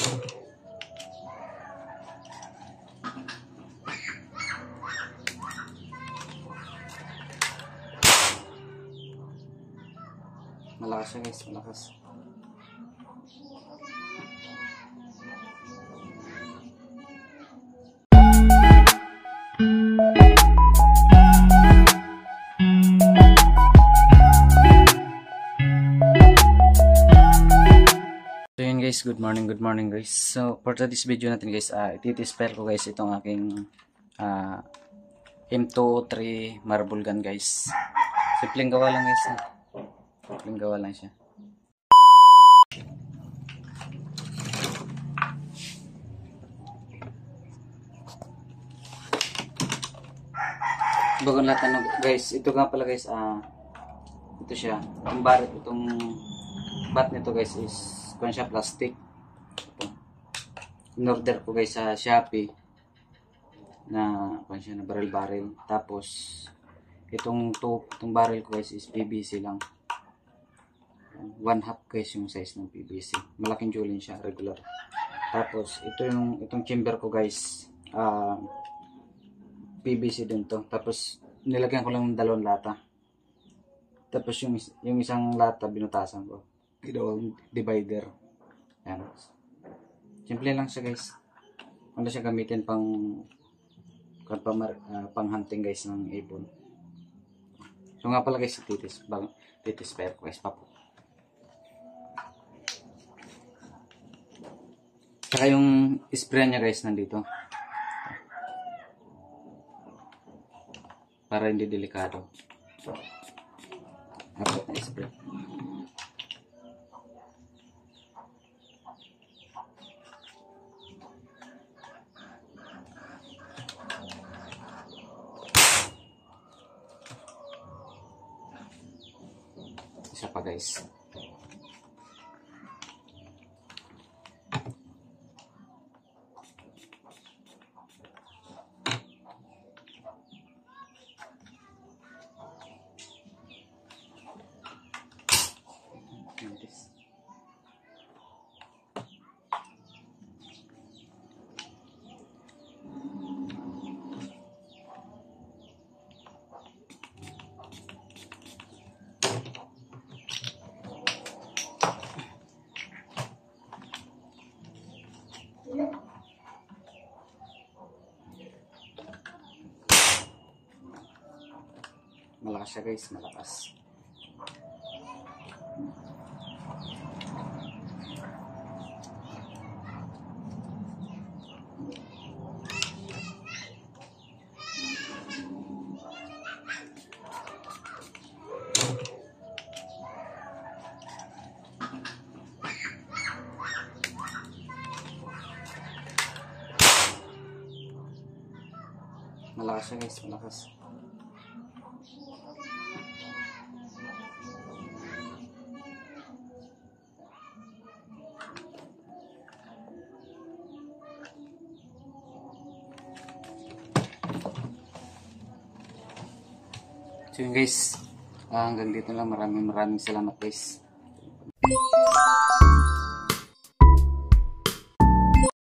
Malakas siya guys, malakas. So yun guys, good morning guys. So for this video natin guys, iti-spare ko guys itong aking M203 marble gun guys. Simpleng gawa lang guys. Simpleng gawa lang siya. Bago lahat ano guys, ito nga pala guys, ito siya, itong bat nito guys is kung siya plastic. In order ko guys sa Shopee na kung siya na barrel. Tapos itong barrel ko guys is PVC lang. 1/2 guys yung size ng PVC. Malaking julin siya, regular. Tapos itong chamber ko guys, PVC din to. Tapos nilagyan ko lang ng 2 lata. Tapos yung isang lata binutasan ko. Ginawang divider. Yan. Simple lang siya guys. Ano siya gamitin pang hunting guys ng ibon. So nga pala guys, titis pair ko guys, papo. Saka yung spray niya guys nandito. Para hindi delikado. Dapat na spray. Isa pa guys. Malakas siya guys, malakas. Malakas siya guys, malakas. So yun guys, hanggang dito lang. Maraming salamat guys.